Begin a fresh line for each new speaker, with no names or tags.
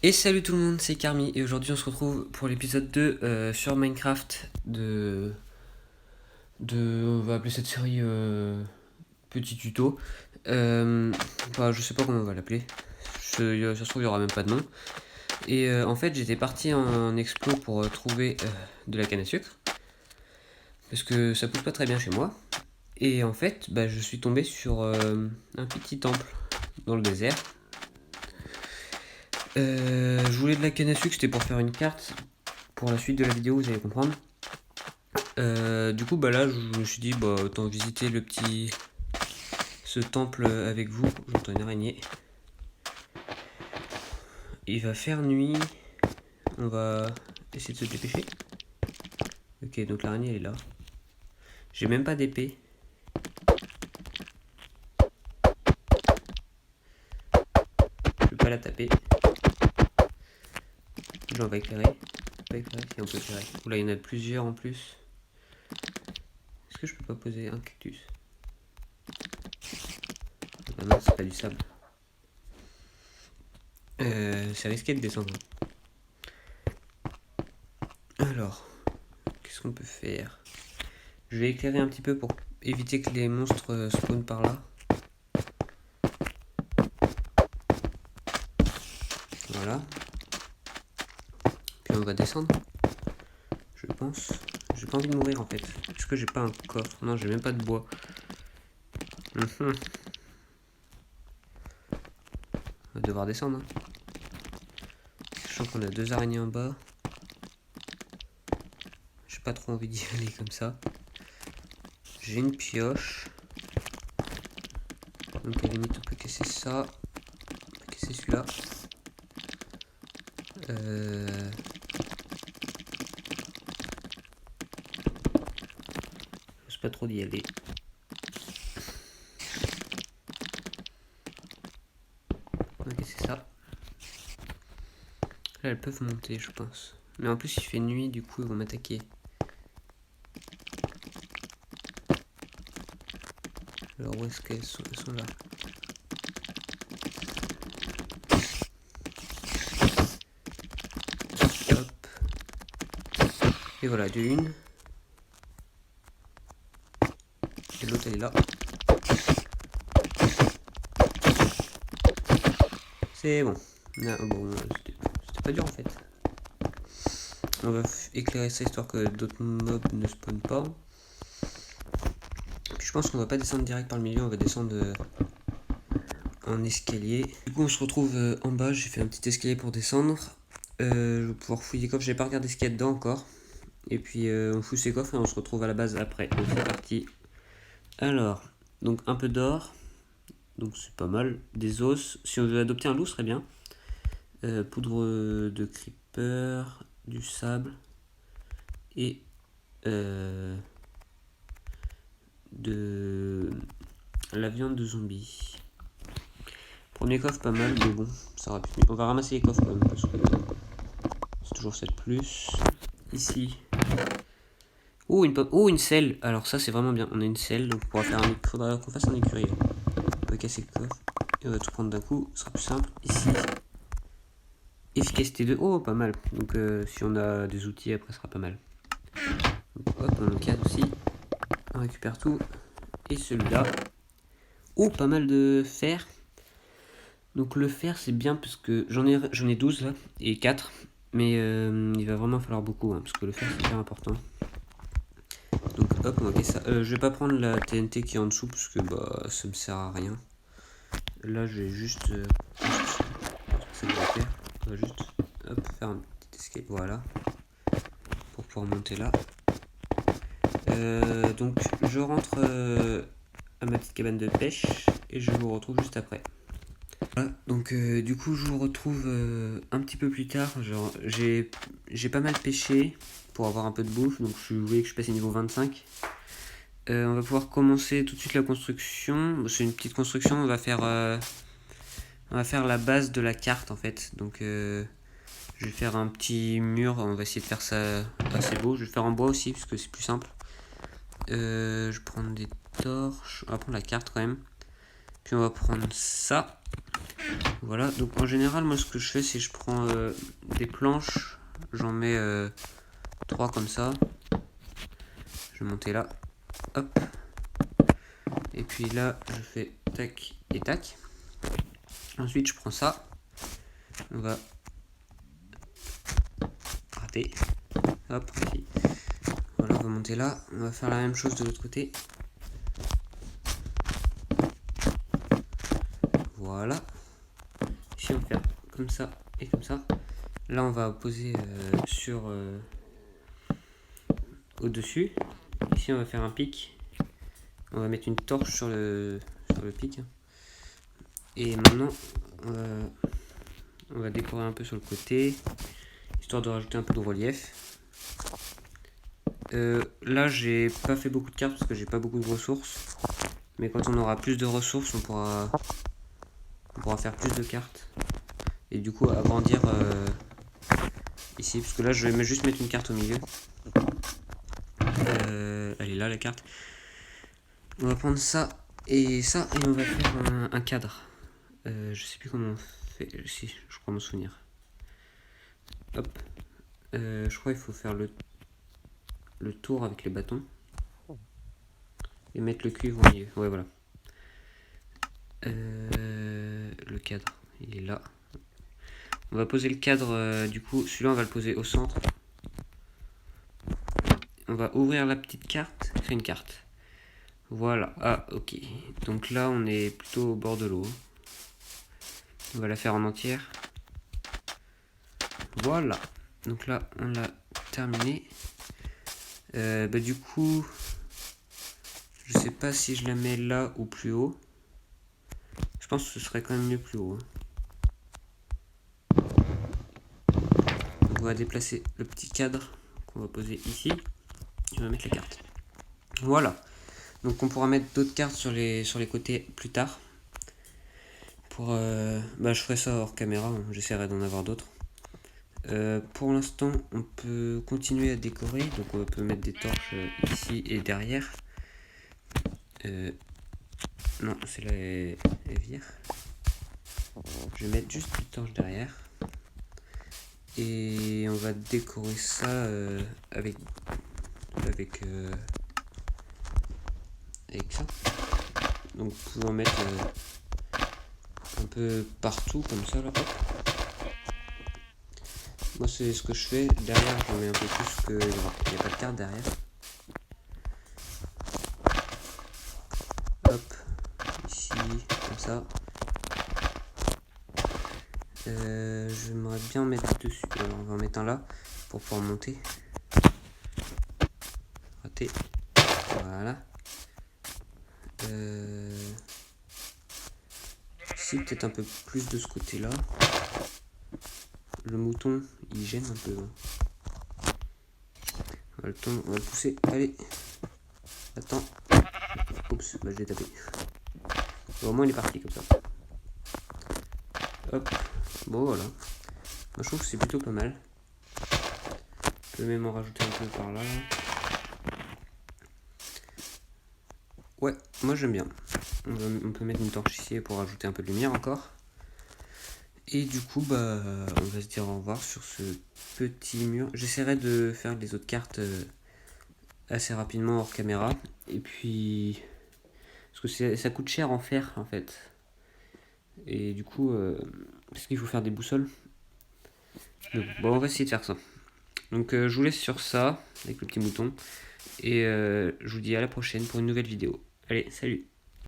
Et salut tout le monde, c'est Carmi et aujourd'hui on se retrouve pour l'épisode 2 sur Minecraft on va appeler cette série petit tuto. Je sais pas comment on va l'appeler. Ça se trouve il y aura même pas de nom. Et en fait j'étais parti en explo pour trouver de la canne à sucre parce que ça pousse pas très bien chez moi. Et en fait je suis tombé sur un petit temple dans le désert. Je voulais de la canne à sucre, c'était pour faire une carte pour la suite de la vidéo, vous allez comprendre. Du coup, là, je me suis dit, autant visiter ce temple avec vous. J'entends une araignée. Il va faire nuit. On va essayer de se dépêcher. Ok, donc l'araignée elle est là. J'ai même pas d'épée. Je vais pas la taper. Là, on va éclairer. Pas éclairer, si on peut éclairer. Oula, il y en a plusieurs en plus. Est-ce que je peux pas poser un cactus? Ah non, c'est pas du sable. C'est risqué de descendre. Alors, qu'est-ce qu'on peut faire? Je vais éclairer un petit peu pour éviter que les monstres spawnent par là. Voilà. Puis on va descendre. Je pense. J'ai pas envie de mourir en fait. Est-ce que j'ai pas un coffre? Non, j'ai même pas de bois. On va devoir descendre. Sachant qu'on a deux araignées en bas. J'ai pas trop envie d'y aller comme ça. J'ai une pioche. Donc à la limite on peut casser ça. On peut casser celui-là. J'ose pas trop d'y aller. On va casser ça. Là elles peuvent monter je pense. Mais en plus il fait nuit, du coup ils vont m'attaquer. Alors où est-ce qu'elles sont? Elles sont là. Hop. Et voilà, de une. Et l'autre elle est là. C'est bon. Non, bon, c'était pas dur en fait. On va éclairer ça histoire que d'autres mobs ne spawnent pas. Puis je pense qu'on va pas descendre direct par le milieu, on va descendre en escalier. Du coup on se retrouve en bas, j'ai fait un petit escalier pour descendre. Je vais pouvoir fouiller les coffres, j'ai pas regardé ce qu'il y a dedans encore. Et puis on fouille ces coffres et on se retrouve à la base après. Donc c'est parti. Alors, donc un peu d'or. Donc c'est pas mal. Des os. Si on veut adopter un loup, ce serait bien. Poudre de creeper, du sable et de la viande de zombie. Premier coffre pas mal, mais bon, ça aurait pu. On va ramasser les coffres quand même parce que c'est toujours 7 plus. Ici. Oh une selle. Alors ça c'est vraiment bien. On a une selle, donc on pourra faire faudra qu'on fasse un écureuil. On va casser le coffre et on va tout prendre d'un coup. Ce sera plus simple. Ici. Efficacité 2. Oh pas mal. Donc si on a des outils après ce sera pas mal. Donc, hop, on casse aussi. On récupère tout. Et celui-là. Oh pas mal de fer. Donc le fer c'est bien parce que j'en ai 12 là et 4. Mais il va vraiment falloir beaucoup parce que le fer c'est hyper important. Donc hop on va casser ça. Je vais pas prendre la TNT qui est en dessous parce que ça me sert à rien. Là je vais juste ça va faire. On va juste faire un petit escape. Voilà. Pour pouvoir monter là. Donc je rentre à ma petite cabane de pêche et je vous retrouve juste après. Voilà, donc du coup je vous retrouve un petit peu plus tard. Genre j'ai pas mal pêché pour avoir un peu de bouffe, donc vous voyez que je passe à niveau 25. On va pouvoir commencer tout de suite la construction. C'est une petite construction, on va faire la base de la carte en fait. Donc je vais faire un petit mur, on va essayer de faire ça assez beau. Je vais faire en bois aussi parce que c'est plus simple. Je vais prendre des torches, on va prendre la carte quand même. Puis on va prendre ça. Voilà, donc en général, moi ce que je fais, c'est je prends des planches, j'en mets 3 comme ça. Je vais monter là, hop. Et puis là, je fais tac et tac. Ensuite, je prends ça. On va rater. Hop, ici. Voilà, on va monter là. On va faire la même chose de l'autre côté. Voilà. Ici, on va faire comme ça et comme ça. Là, on va poser sur au-dessus. Ici, on va faire un pic. On va mettre une torche sur le pic. Et maintenant, on va décorer un peu sur le côté, histoire de rajouter un peu de relief. Là, j'ai pas fait beaucoup de cartes parce que j'ai pas beaucoup de ressources. Mais quand on aura plus de ressources, on pourra faire plus de cartes. Et du coup, agrandir ici. Parce que là, je vais juste mettre une carte au milieu. Elle est là, la carte. On va prendre ça, et on va faire un cadre. Je sais plus comment on fait. Si, je crois m'en souvenir. Hop. Je crois qu'il faut faire le tour avec les bâtons. Et mettre le cuivre au milieu. Ouais, voilà. Le cadre, il est là. On va poser le cadre, du coup, celui-là, on va le poser au centre. On va ouvrir la petite carte, créer une carte. Voilà, ah, ok. Donc là, on est plutôt au bord de l'eau. On va la faire en entière. Voilà. Donc là, on l'a terminé. Du coup, je sais pas si je la mets là ou plus haut. Je pense que ce serait quand même mieux plus haut. Donc on va déplacer le petit cadre qu'on va poser ici. Et on va mettre la carte. Voilà. Donc on pourra mettre d'autres cartes sur les côtés plus tard. Je ferai ça hors caméra, hein. J'essaierai d'en avoir d'autres. Pour l'instant, on peut continuer à décorer. Donc on peut mettre des torches ici et derrière. Non, c'est là les vire. Je vais mettre juste une torche derrière. Et on va décorer ça avec ça. Donc vous pouvez en mettre un peu partout comme ça là. Hop. Moi c'est ce que je fais. Derrière j'en mets un peu plus qu'il n'y a pas de carte derrière. Hop. Ici, comme ça. J'aimerais bien mettre dessus. Alors on va en mettre un là pour pouvoir monter. Raté. Voilà. Ici peut-être un peu plus de ce côté là. Le mouton il gêne un peu. On va le pousser. Allez. Attends. Oups, je l'ai tapé. Bon, au moins il est parti comme ça. Hop. Bon voilà. Moi je trouve que c'est plutôt pas mal. Je peux même en rajouter un peu par là. Ouais, moi j'aime bien. On peut mettre une torche ici pour rajouter un peu de lumière encore. Et du coup, on va se dire au revoir sur ce petit mur. J'essaierai de faire les autres cartes assez rapidement hors caméra. Et puis, parce que ça coûte cher en fer en fait. Et du coup, parce qu'il faut faire des boussoles. Donc, on va essayer de faire ça. Donc je vous laisse sur ça, avec le petit mouton. Et je vous dis à la prochaine pour une nouvelle vidéo. Allez, salut!